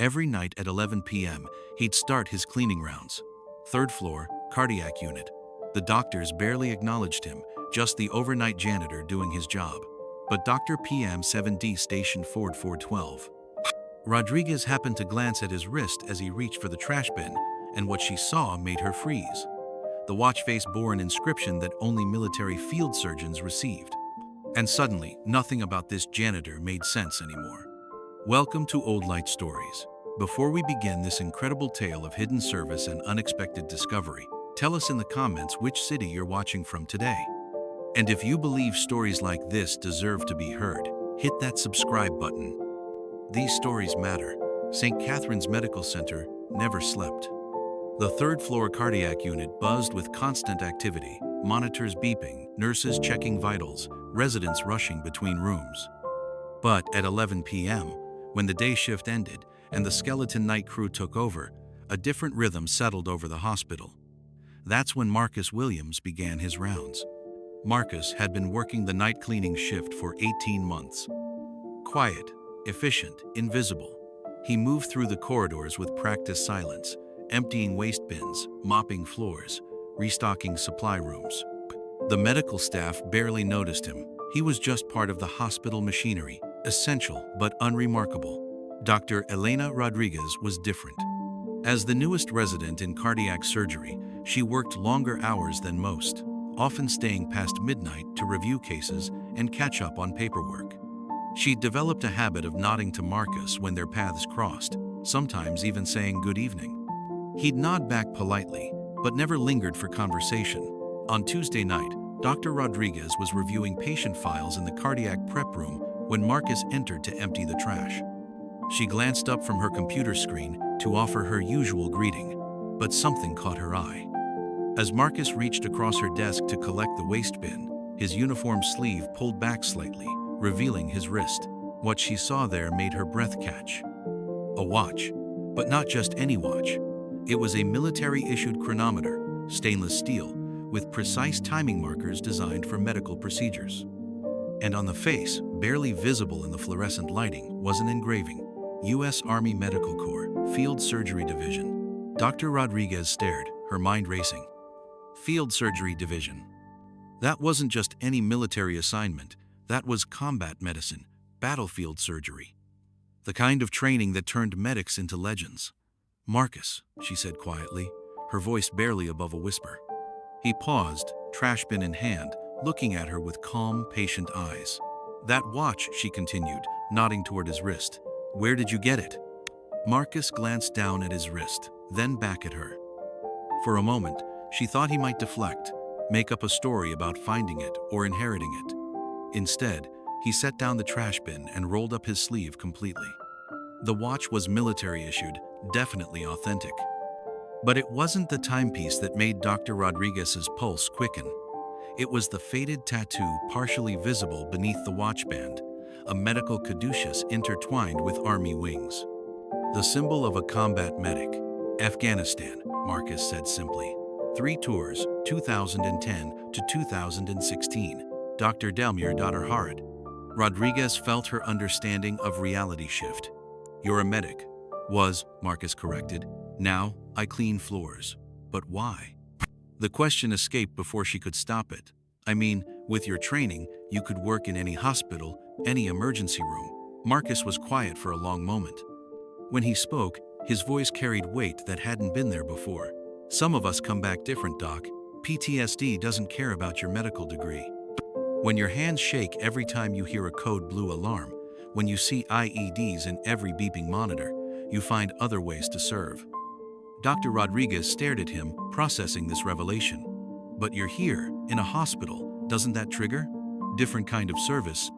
Every night at 11 p.m., he'd start his cleaning rounds. Third floor, cardiac unit. The doctors barely acknowledged him, just the overnight janitor doing his job. But Dr. PM 7D Station Ford 412. Rodriguez happened to glance at his wrist as he reached for the trash bin, and what she saw made her freeze. The watch face bore an inscription that only military field surgeons received. And suddenly, nothing about this janitor made sense anymore. Welcome to Oldlight Stories. Before we begin this incredible tale of hidden service and unexpected discovery, tell us in the comments which city you're watching from today. And if you believe stories like this deserve to be heard, hit that subscribe button. These stories matter. St. Catherine's Medical Center never slept. The third-floor cardiac unit buzzed with constant activity, monitors beeping, nurses checking vitals, residents rushing between rooms. But at 11 p.m., when the day shift ended and the skeleton night crew took over, a different rhythm settled over the hospital. That's when Marcus Williams began his rounds. Marcus had been working the night cleaning shift for 18 months. Quiet, efficient, invisible. He moved through the corridors with practiced silence, emptying waste bins, mopping floors, restocking supply rooms. The medical staff barely noticed him. He was just part of the hospital machinery, essential but unremarkable. Dr. Elena Rodriguez was different. As the newest resident in cardiac surgery, she worked longer hours than most, often staying past midnight to review cases and catch up on paperwork. She'd developed a habit of nodding to Marcus when their paths crossed, sometimes even saying good evening. He'd nod back politely, but never lingered for conversation. On Tuesday night, Dr. Rodriguez was reviewing patient files in the cardiac prep room when Marcus entered to empty the trash. She glanced up from her computer screen to offer her usual greeting, but something caught her eye. As Marcus reached across her desk to collect the waste bin, his uniform sleeve pulled back slightly, revealing his wrist. What she saw there made her breath catch. A watch, but not just any watch. It was a military-issued chronometer, stainless steel, with precise timing markers designed for medical procedures. And on the face, barely visible in the fluorescent lighting, was an engraving. U.S. Army Medical Corps, Field Surgery Division. Dr. Rodriguez stared, her mind racing. Field Surgery Division. That wasn't just any military assignment. That was combat medicine, battlefield surgery. The kind of training that turned medics into legends. Marcus, she said quietly, her voice barely above a whisper. He paused, trash bin in hand, looking at her with calm, patient eyes. That watch, she continued, nodding toward his wrist. Where did you get it? Marcus glanced down at his wrist, then back at her. For a moment, she thought he might deflect, make up a story about finding it or inheriting it. Instead, he set down the trash bin and rolled up his sleeve completely. The watch was military-issued, definitely authentic. But it wasn't the timepiece that made Dr. Rodriguez's pulse quicken. It was the faded tattoo partially visible beneath the watch band, a medical caduceus intertwined with army wings. The symbol of a combat medic. Afghanistan, Marcus said simply. 3 tours, 2010 to 2016. Dr. Delmir Harad. Rodriguez felt her understanding of reality shift. You're a medic. Was, Marcus corrected. Now, I clean floors. But why? The question escaped before she could stop it. I mean, with your training, you could work in any hospital, any emergency room. Marcus was quiet for a long moment. When he spoke, his voice carried weight that hadn't been there before. Some of us come back different, Doc. PTSD doesn't care about your medical degree. When your hands shake every time you hear a code blue alarm, when you see IEDs in every beeping monitor, you find other ways to serve. Dr. Rodriguez stared at him, processing this revelation. But you're here, in a hospital. Doesn't that trigger? Different kind of service,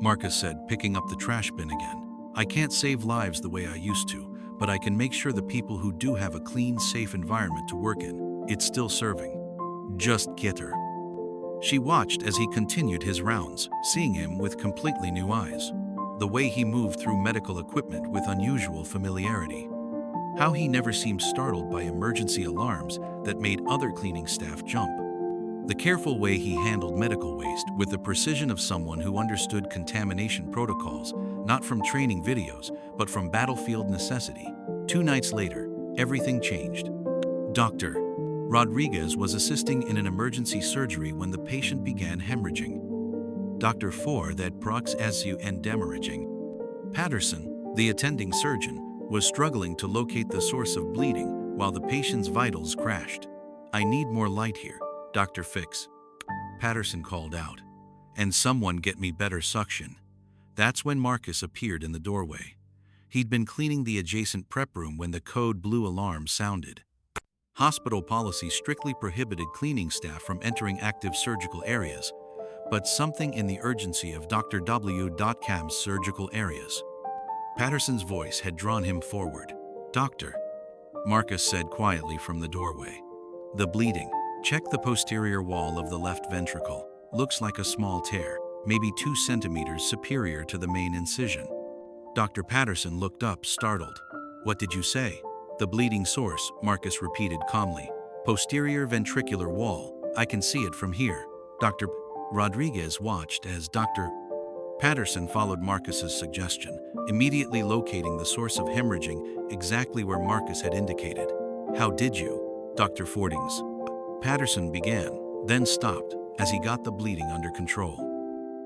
Marcus said, picking up the trash bin again. I can't save lives the way I used to, but I can make sure the people who do have a clean, safe environment to work in, it's still serving. Just get her. She watched as he continued his rounds, seeing him with completely new eyes. The way he moved through medical equipment with unusual familiarity. How he never seemed startled by emergency alarms that made other cleaning staff jump. The careful way he handled medical waste with the precision of someone who understood contamination protocols not from training videos, but from battlefield necessity. 2 nights later, everything changed. Dr. Rodriguez was assisting in an emergency surgery when the patient began hemorrhaging. Dr. 4 that prox SU and hemorrhaging. Patterson, the attending surgeon, was struggling to locate the source of bleeding while the patient's vitals crashed. "I need more light here, Dr. Fix," Patterson called out. "And someone get me better suction." That's when Marcus appeared in the doorway. He'd been cleaning the adjacent prep room when the code blue alarm sounded. Hospital policy strictly prohibited cleaning staff from entering active surgical areas, but something in the urgency of Dr. W.Cam's surgical areas. Patterson's voice had drawn him forward. "Doctor," Marcus said quietly from the doorway. "The bleeding. Check the posterior wall of the left ventricle. Looks like a small tear, maybe 2 centimeters superior to the main incision." Dr. Patterson looked up, startled. "What did you say?" "The bleeding source," Marcus repeated calmly. "Posterior ventricular wall. I can see it from here." Dr. Rodriguez watched as Dr. Patterson followed Marcus's suggestion, immediately locating the source of hemorrhaging exactly where Marcus had indicated. "How did you?" Dr. Fordings. Patterson began, then stopped as he got the bleeding under control.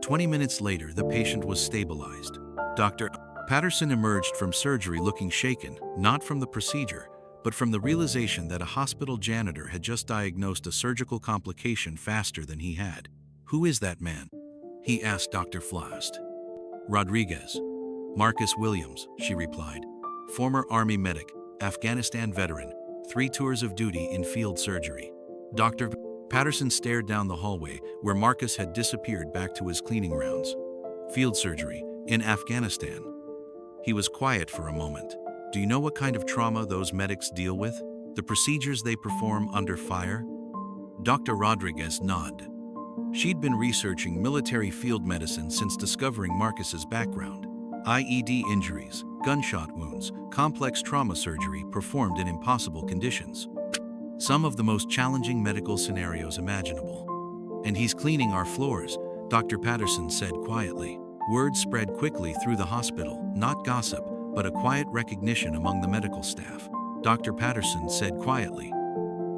20 minutes later, the patient was stabilized. Dr. Patterson emerged from surgery looking shaken, not from the procedure, but from the realization that a hospital janitor had just diagnosed a surgical complication faster than he had. "Who is that man?" he asked Dr. Flast. "Rodriguez." "Marcus Williams," she replied. "Former Army medic, Afghanistan veteran, 3 tours of duty in field surgery." Dr. Patterson stared down the hallway where Marcus had disappeared back to his cleaning rounds. "Field surgery, in Afghanistan." He was quiet for a moment. "Do you know what kind of trauma those medics deal with? The procedures they perform under fire?" Dr. Rodriguez nodded. She'd been researching military field medicine since discovering Marcus's background. IED injuries, gunshot wounds, complex trauma surgery performed in impossible conditions. Some of the most challenging medical scenarios imaginable. "And he's cleaning our floors," Dr. Patterson said quietly. Word spread quickly through the hospital, not gossip, but a quiet recognition among the medical staff. Dr. Patterson said quietly.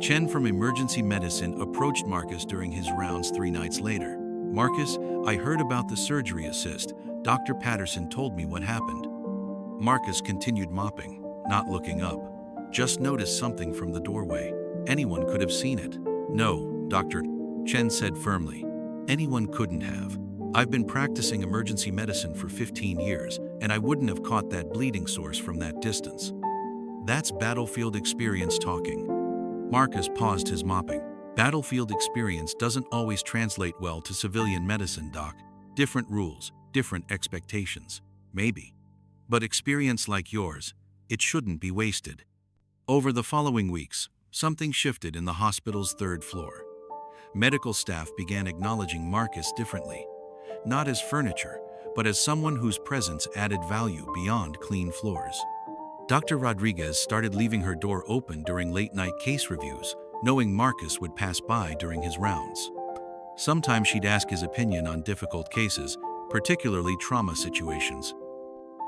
Chen from emergency medicine approached Marcus during his rounds 3 nights later. "Marcus, I heard about the surgery assist. Dr. Patterson told me what happened." Marcus continued mopping, not looking up. "Just noticed something from the doorway. Anyone could have seen it." "No, Dr. Chen said firmly. "Anyone couldn't have. I've been practicing emergency medicine for 15 years, and I wouldn't have caught that bleeding source from that distance." "That's battlefield experience talking." Marcus paused his mopping. "Battlefield experience doesn't always translate well to civilian medicine, Doc. Different rules, different expectations. Maybe. But experience like yours, it shouldn't be wasted." Over the following weeks, something shifted in the hospital's 3rd floor. Medical staff began acknowledging Marcus differently. Not as furniture, but as someone whose presence added value beyond clean floors. Dr. Rodriguez started leaving her door open during late-night case reviews, knowing Marcus would pass by during his rounds. Sometimes she'd ask his opinion on difficult cases, particularly trauma situations.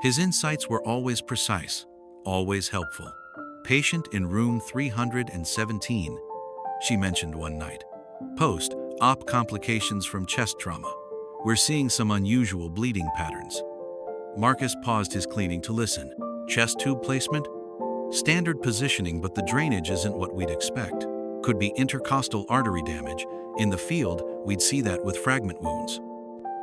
His insights were always precise, always helpful. "Patient in room 317, she mentioned one night. "Post-op complications from chest trauma. We're seeing some unusual bleeding patterns." Marcus paused his cleaning to listen. "Chest tube placement? Standard positioning, but the drainage isn't what we'd expect. Could be intercostal artery damage. In the field, we'd see that with fragment wounds."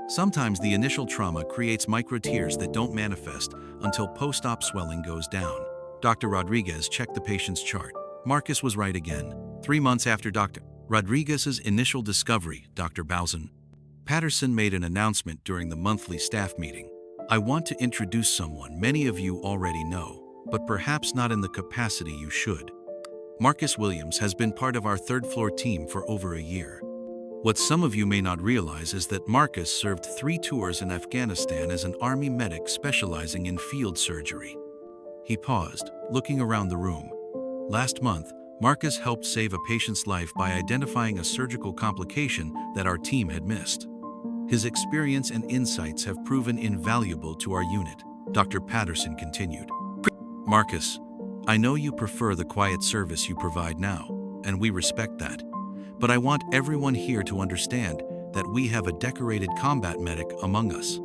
Sometimes the initial trauma creates microtears that don't manifest until post-op swelling goes down. Dr. Rodriguez checked the patient's chart. Marcus was right again. 3 months after Dr. Rodriguez's initial discovery, Dr. Bowson Patterson made an announcement during the monthly staff meeting. "I want to introduce someone many of you already know, but perhaps not in the capacity you should. Marcus Williams has been part of our 3rd floor team for over a year. What some of you may not realize is that Marcus served 3 tours in Afghanistan as an Army medic specializing in field surgery." He paused, looking around the room. "Last month, Marcus helped save a patient's life by identifying a surgical complication that our team had missed. His experience and insights have proven invaluable to our unit, Dr. Patterson continued. Marcus, I know you prefer the quiet service you provide now, and we respect that. But I want everyone here to understand that we have a decorated combat medic among us.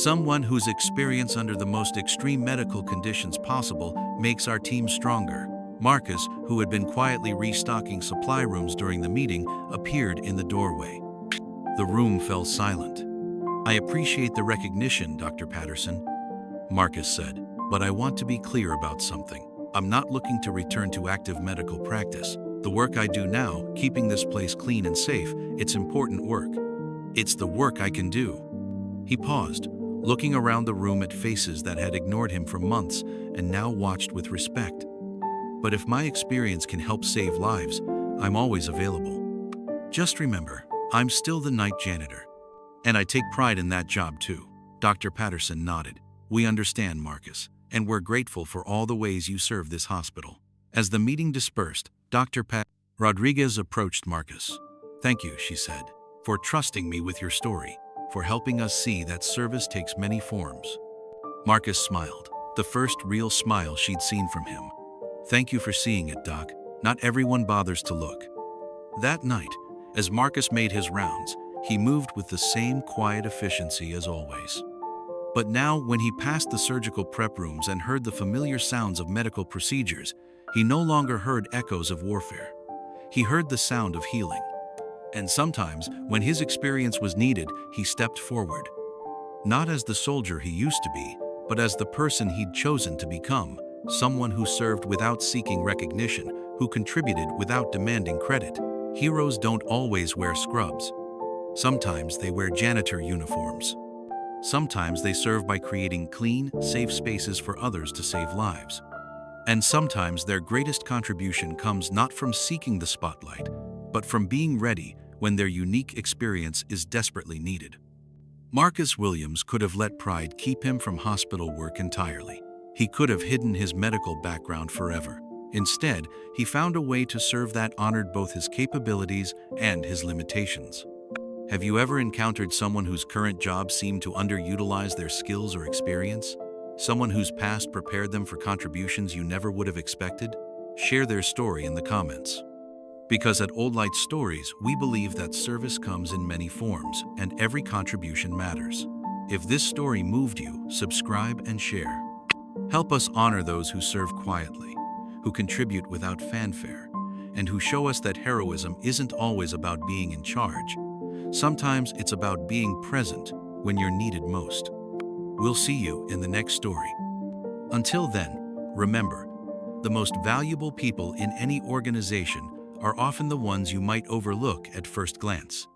Someone whose experience under the most extreme medical conditions possible makes our team stronger. Marcus, who had been quietly restocking supply rooms during the meeting, appeared in the doorway. The room fell silent. I appreciate the recognition, Dr. Patterson, Marcus said, but I want to be clear about something. I'm not looking to return to active medical practice. The work I do now, keeping this place clean and safe, it's important work. It's the work I can do. He paused, looking around the room at faces that had ignored him for months and now watched with respect. But if my experience can help save lives, I'm always available. Just remember, I'm still the night janitor. And I take pride in that job too. Dr. Patterson nodded. We understand, Marcus, and we're grateful for all the ways you serve this hospital. As the meeting dispersed, Dr. Rodriguez approached Marcus. Thank you, she said, for trusting me with your story, for helping us see that service takes many forms. Marcus smiled, the first real smile she'd seen from him. Thank you for seeing it, Doc. Not everyone bothers to look. That night, as Marcus made his rounds, he moved with the same quiet efficiency as always. But now, when he passed the surgical prep rooms and heard the familiar sounds of medical procedures, he no longer heard echoes of warfare. He heard the sound of healing. And sometimes, when his experience was needed, he stepped forward. Not as the soldier he used to be, but as the person he'd chosen to become, someone who served without seeking recognition, who contributed without demanding credit. Heroes don't always wear scrubs. Sometimes they wear janitor uniforms. Sometimes they serve by creating clean, safe spaces for others to save lives. And sometimes their greatest contribution comes not from seeking the spotlight, but from being ready when their unique experience is desperately needed. Marcus Williams could have let pride keep him from hospital work entirely. He could have hidden his medical background forever. Instead, he found a way to serve that honored both his capabilities and his limitations. Have you ever encountered someone whose current job seemed to underutilize their skills or experience? Someone whose past prepared them for contributions you never would have expected? Share their story in the comments. Because at Oldlight Stories, we believe that service comes in many forms, and every contribution matters. If this story moved you, subscribe and share. Help us honor those who serve quietly, who contribute without fanfare, and who show us that heroism isn't always about being in charge. Sometimes it's about being present when you're needed most. We'll see you in the next story. Until then, remember, the most valuable people in any organization are often the ones you might overlook at first glance.